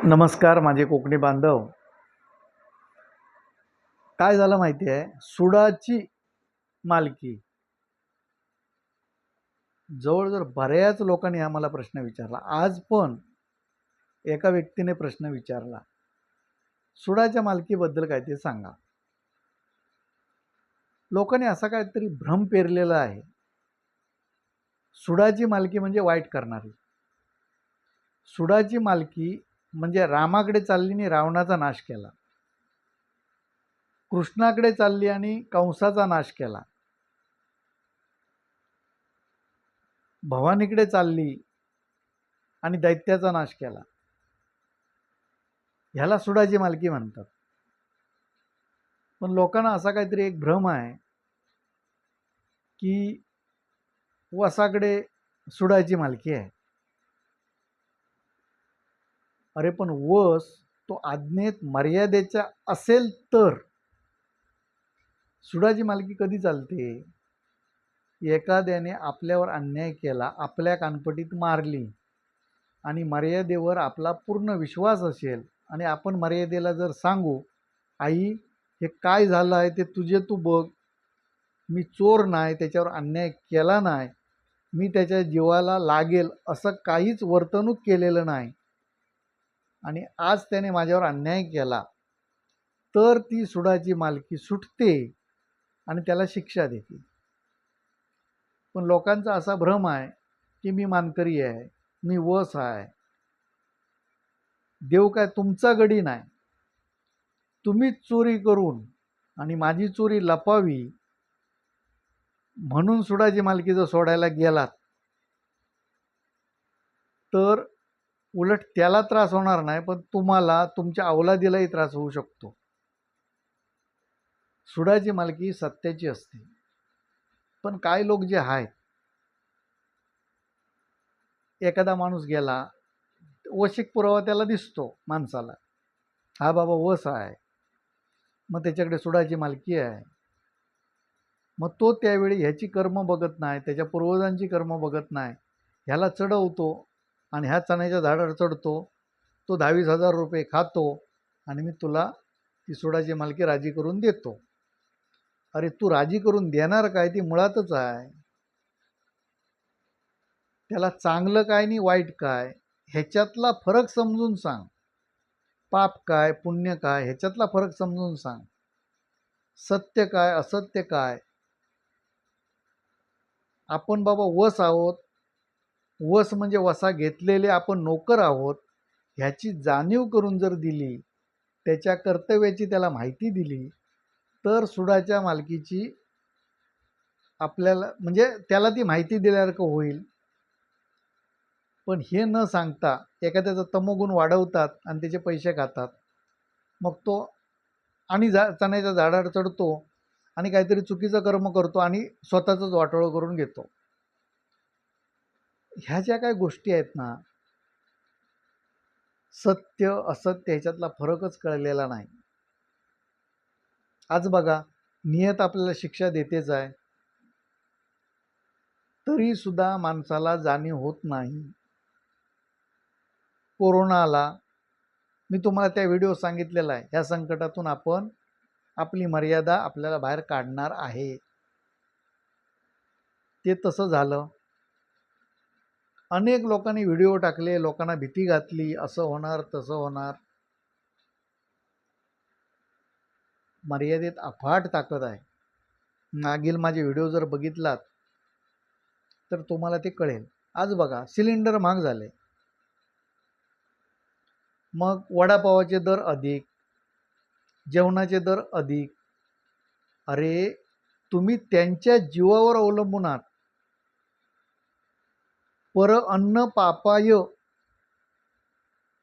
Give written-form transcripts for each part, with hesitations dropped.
नमस्कार माझे कोकणी बांधव. काय झालं माहिती आहे, सुडाची मालकी जवळजवळ बऱ्याच लोकांनी आम्हाला प्रश्न विचारला. आज पण एका व्यक्तीने प्रश्न विचारला, सुडाच्या मालकीबद्दल काय ते सांगा. लोकांनी असा काहीतरी भ्रम पेरलेला आहे, सुडाची मालकी म्हणजे वाईट करणारी. सुडाची मालकी म्हणजे रामाकडे चालली आणि रावणाचा नाश केला, कृष्णाकडे चालली आणि कंसाचा नाश केला, भवानीकडे चालली आणि दैत्याचा नाश केला. ह्याला सुडाची मालकी म्हणतात. पण लोकांना असा काहीतरी एक भ्रम आहे की वसाकडे सुडाची मालकी आहे. अरे पण वस तो आज्ञेत मर्यादेच्या असेल तर सुडाची मालकी कधी चालते? एखाद्याने आपल्यावर अन्याय केला, आपल्या कानपटीत मारली आणि मर्यादेवर आपला पूर्ण विश्वास असेल आणि आपण मर्यादेला जर सांगू, आई हे काय झालं आहे ते तुझे तू बघ, मी चोर नाही, त्याच्यावर अन्याय केला नाही, मी त्याच्या जीवाला लागेल असं काहीच वर्तणूक केलेलं नाही आणि आज त्याने माझ्यावर अन्याय केला, तर ती सुडाची मालकी सुटते आणि त्याला शिक्षा देते. पण लोकांचा असा भ्रम आहे की मी मानकरी आहे, मी वस आहे. देव काय तुमचा गडी नाही. तुम्हीच चोरी करून आणि माझी चोरी लपावी म्हणून सुडाची मालकी जर सोडायला गेलात तर उलट त्याला त्रास होणार नाही, पण तुम्हाला तुमच्या अवलादीलाही त्रास होऊ शकतो. सुडाची मालकी सत्याची असते. पण काही लोक जे आहेत, एखादा माणूस गेला, वशिक पुरावा त्याला दिसतो माणसाला, हा बाबा वस आहे, मग त्याच्याकडे सुडाची मालकी आहे. मग तो त्यावेळी ह्याची कर्म बघत नाही, त्याच्या पूर्वजांची कर्म बघत नाही, ह्याला चढवतो आणि ह्या चण्याच्या झाडावर चढतो, तो 10,000-20,000 रुपये खातो आणि मी तुला ती सुडाची मालकी राजी करून देतो. अरे तू राजी करून देणार काय? ती मुळातच आहे. त्याला चांगलं काय आणि वाईट काय ह्याच्यातला फरक समजून सांग. पाप काय पुण्य काय ह्याच्यातला फरक समजून सांग. सत्य काय असत्य काय. आपण बाबा वस आहोत, वस म्हणजे वसा घेतलेले आपण नोकर आहोत, ह्याची जाणीव करून जर दिली, त्याच्या कर्तव्याची त्याला माहिती दिली, तर सुडाच्या मालकीची आपल्याला म्हणजे त्याला ती माहिती दिल्यासारखं होईल. पण हे न सांगता एखाद्याचा तमोगुण वाढवतात आणि त्याचे पैसे खातात. मग तो आणि चण्याच्या झाडावर चढतो आणि काहीतरी चुकीचं कर्म करतो आणि स्वतःच वाटोळं करून घेतो. ह्या ज्या काही गोष्टी आहेत ना, सत्य असत्य ह्याच्यातला फरकच कळलेला नाही. आज बघा, नियत आपल्याला शिक्षा देतेच आहे, तरी सुद्धा माणसाला जाणीव होत नाही. कोरोना आला, मी तुम्हाला त्या व्हिडिओ सांगितलेला आहे, या संकटातून आपण आपली मर्यादा आपल्याला बाहेर काढणार आहे. ते तसं झालं. अनेक लोकांनी व्हिडिओ टाकले, लोकांना भीती घातली, असं होणार तसं होणार. मर्यादेत अफाट ताकद आहे. मागील माझे व्हिडिओ जर बघितलात तर तुम्हाला ते कळेल. आज बघा, सिलेंडर महाग झाले, मग वडापावाचे दर अधिक, जेवणाचे दर अधिक. अरे तुम्ही त्यांच्या जीवावर अवलंबून आहात. पर अन्न पापाय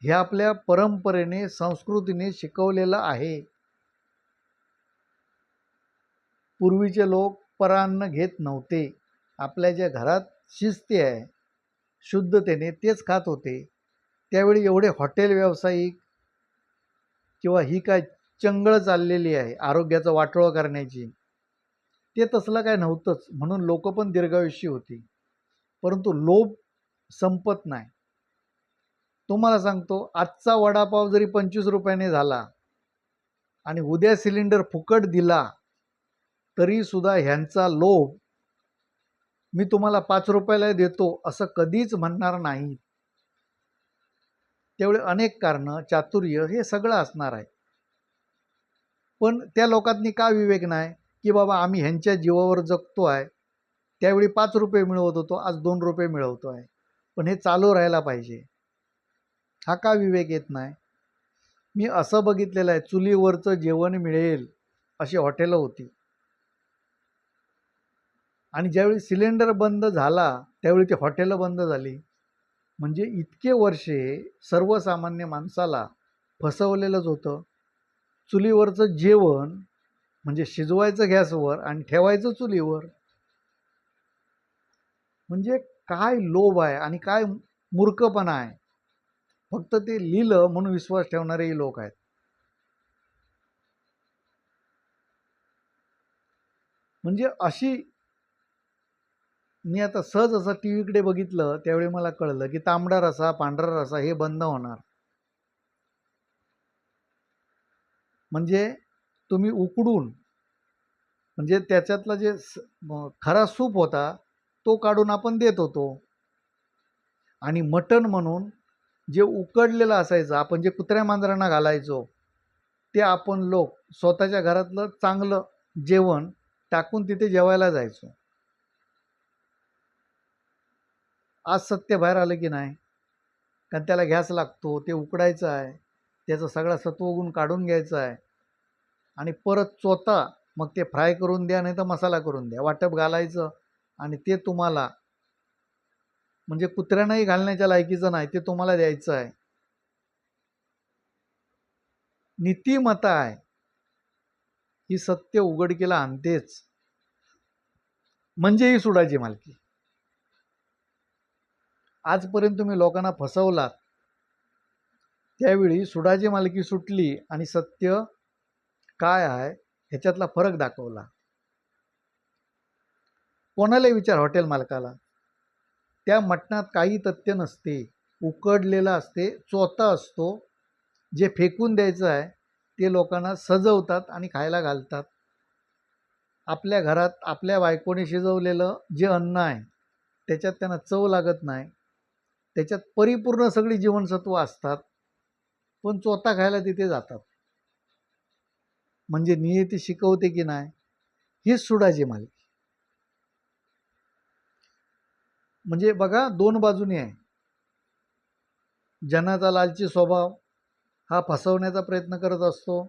हे आपल्या परंपरेने संस्कृतीने शिकवलेलं आहे. पूर्वीचे लोक परान्न घेत नव्हते. आपल्या ज्या घरात शिस्ती आहे, शुद्धतेने तेच खात होते. त्यावेळी एवढे हॉटेल व्यावसायिक किंवा ही काय चंगळ चाललेली आहे आरोग्याचं वाटोळं करण्याची, ते तसलं काय नव्हतंच. म्हणून लोक पण दीर्घायुष्य होती. परंतु लोभ संपत नाही. तुम्हाला सांगतो, आजचा वडापाव जरी 25 रुपयाने झाला आणि उद्या सिलेंडर फुकट दिला तरी सुद्धा ह्यांचा लोभ मी तुम्हाला 5 रुपयाला देतो असं कधीच म्हणणार नाही. तेवढे अनेक कारणं, चातुर्य हे सगळं असणार आहे. पण त्या लोकांनी का विवेक नाही, की बाबा आम्ही ह्यांच्या जीवावर जगतो आहे. त्यावेळी 5 रुपये मिळवत होतो, आज 2 रुपये मिळवतो आहे. पण हे चालू राहायला पाहिजे. हा का विवेक येत नाही? मी असं बघितलेलं आहे, चुलीवरचं जेवण मिळेल अशी हॉटेलं होती. आणि ज्यावेळी सिलेंडर बंद झाला त्यावेळी ती हॉटेलं बंद झाली. म्हणजे इतके वर्षे सर्वसामान्य माणसाला फसवलेलंच होतं. चुलीवरचं जेवण म्हणजे शिजवायचं गॅसवर आणि ठेवायचं चुलीवर. म्हणजे काय लोभ आहे आणि काय मूर्खपणा आहे. फक्त ते लिहिलं म्हणून विश्वास ठेवणारेही लोक आहेत. म्हणजे अशी मी आता सहज असं टी व्हीकडे बघितलं त्यावेळी मला कळलं की तांबडा रसा पांढरा रसा हे बंद होणार. म्हणजे तुम्ही उकडून म्हणजे त्याच्यातला जे खरा सूप होता तो काढून आपण देत होतो. आणि मटण म्हणून जे उकडलेलं असायचं आपण जे कुत्र्या मांजरांना घालायचो ते आपण लोक स्वतःच्या घरातलं चांगलं जेवण टाकून तिथे जेवायला जायचो. आज सत्य बाहेर आलं की नाही? कारण त्याला गॅस लागतो, ते उकडायचं आहे, त्याचा सगळा सत्वगुण काढून घ्यायचा आहे आणि परत चोथा मग ते फ्राय करून द्या नाही तर मसाला करून द्या, वाटप घालायचं आणि ते तुम्हाला म्हणजे कुत्र्यांनाही घालण्याच्या लायकीचं नाही, ते तुम्हाला द्यायचं आहे. नीतिमत्ता आहे ही सत्य उघडकीला आणतेच. म्हणजे ही सुडाची मालकी. आजपर्यंत तुम्ही लोकांना फसवलात, त्यावेळी सुडाची मालकी सुटली आणि सत्य काय आहे ह्याच्यातला फरक दाखवला. कोणालाही विचार हॉटेल मालकाला, त्या मटणात काही तथ्य नसते, उकडलेलं असते, चोथा असतो. जे फेकून द्यायचं आहे ते लोकांना सजवतात आणि खायला घालतात. आपल्या घरात आपल्या बायकोने शिजवलेलं जे अन्न आहे त्याच्यात त्यांना चव लागत नाही, त्याच्यात परिपूर्ण सगळी जीवनसत्व असतात, पण चोथा खायला तिथे जातात. म्हणजे नियती शिकवते की नाही? हीच सुडाची मालकी. म्हणजे बघा दोन बाजूने आहे. जनाचा लालची स्वभाव हा फसवण्याचा प्रयत्न करत असतो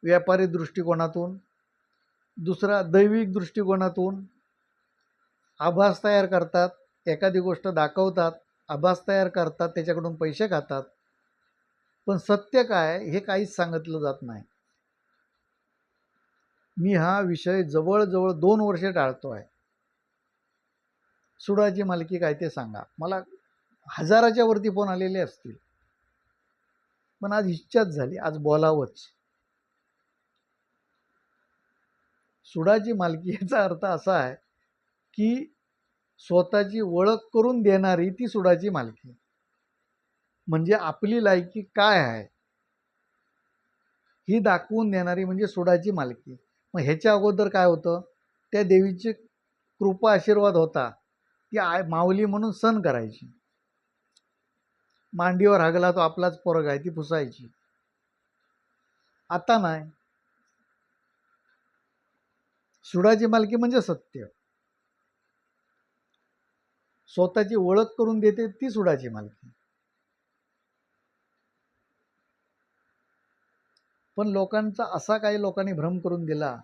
व्यापारी दृष्टिकोनातून. दुसरा दैविक दृष्टिकोनातून आभास तयार करतात, एखादी गोष्ट दाखवतात, आभास तयार करतात, त्याच्याकडून पैसे खातात. पण सत्य काय हे काहीच सांगितलं जात नाही. मी हा विषय जवळजवळ 2 वर्षे टाळतो आहे. सुडाची मालकी काय ते सांगा. मला हजाराच्या वरती फोन आलेले असतील, पण आज इच्छाच झाली, आज बोलावंच. सुडाची मालकी याचा अर्थ असा आहे की स्वतःची ओळख करून देणारी ती सुडाची मालकी. म्हणजे आपली लायकी काय आहे ही दाखवून देणारी म्हणजे सुडाची मालकी. मग ह्याच्या अगोदर काय होतं? त्या देवीची कृपा आशीर्वाद होता, ती माऊली म्हणून सण करायची. मांडीवर हागला तो आपलाच पोरगा आहे ती पुसायची. आता नाही. सुडाची मालकी म्हणजे सत्य, स्वतःची ओळख करून देते ती सुडाची मालकी. पण लोकांचा असा काही लोकांनी भ्रम करून दिला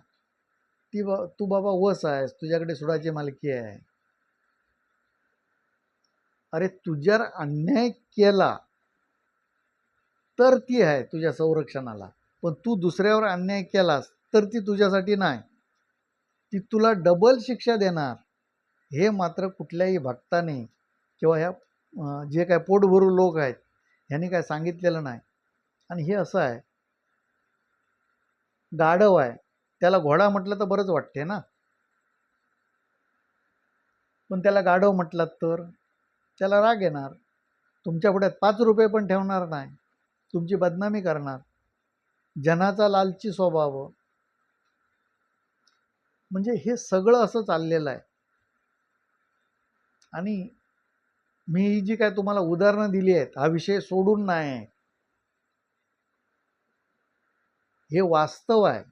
की तू बाबा वस आहेस, तुझ्याकडे सुडाची मालकी आहे. अरे तुझ्यावर अन्याय केला तर ती आहे तुझ्या संरक्षणाला, पण तू दुसऱ्यावर अन्याय केलास तर ती तुझ्यासाठी नाही, ती तुला डबल शिक्षा देणार. हे मात्र कुठल्याही भक्ताने किंवा ह्या जे काय पोटभरू लोक आहेत ह्यांनी काय सांगितलेलं नाही. आणि हे असं आहे, गाढव आहे त्याला घोडा म्हटलं तर बरंच वाटते ना, पण त्याला गाढव म्हटलं तर त्याला राग येणार. तुमच्या पुढ्यात 5 रुपये पण ठेवणार नाही, तुमची बदनामी करणार. जनाचा लालची स्वभाव. म्हणजे हे सगळं असं चाललेलं आहे. आणि मी ही जी काय तुम्हाला उदाहरणं दिली आहेत, हा विषय सोडून नाही आहे, हे वास्तव आहे.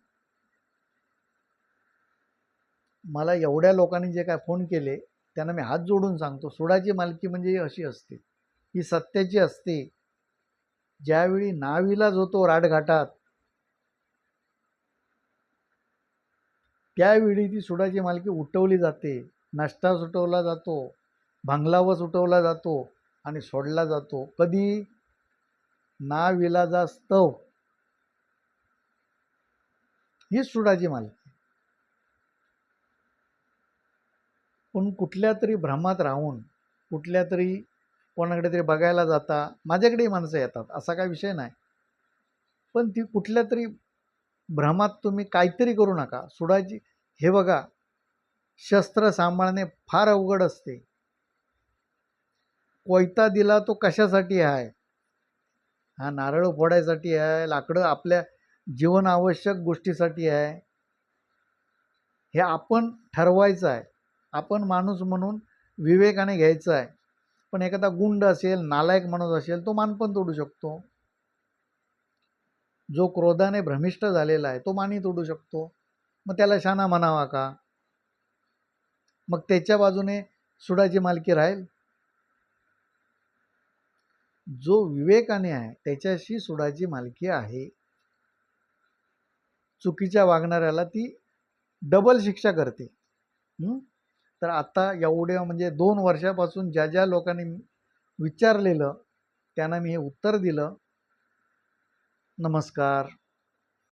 मला एवढ्या लोकांनी जे काय फोन केले त्यांना मी हात जोडून सांगतो, सुडाची मालकी म्हणजे अशी असते, ही सत्याची असते. ज्यावेळी नाविलाज होतो राटघाटात, त्यावेळी ती सुडाची मालकी उठवली जाते, नष्टा सुटवला जातो, भांगलावच उठवला जातो आणि सोडला जातो. कधी? नाविलाजास्तव. ही सुडाची मालकी. पण कुठल्या तरी भ्रमात राहून, कुठल्या तरी कोणाकडे तरी बघायला जाता, माझ्याकडेही माणसं येतात, असा काही विषय नाही, पण ती कुठल्या तरी भ्रमात तुम्ही काहीतरी करू नका. सुडाची, हे बघा, शस्त्र सांभाळणे फार अवघड असते. कोयता दिला तो कशासाठी आहे? हा नारळ फोडायसाठी आहे, लाकडं आपल्या जीवन आवश्यक गोष्टीसाठी आहे. हे आपण ठरवायचं आहे. आपण माणूस म्हणून विवेकाने घ्यायचं आहे. पण एखादा गुंड असेल, नालायक माणूस असेल, तो मान पण तोडू शकतो. जो क्रोधाने भ्रमिष्ट झालेला आहे तो मानी तोडू शकतो. मग त्याला शाना म्हणावा का? मग त्याच्या बाजूने सुडाची मालकी राहील? जो विवेकाने आहे त्याच्याशी सुडाची मालकी आहे. चुकीच्या वागणाऱ्याला ती डबल शिक्षा करते. तर आता एवढ्या म्हणजे 2 वर्षापासून ज्या ज्या लोकांनी विचारलेलं त्यांना मी हे उत्तर दिलं. नमस्कार.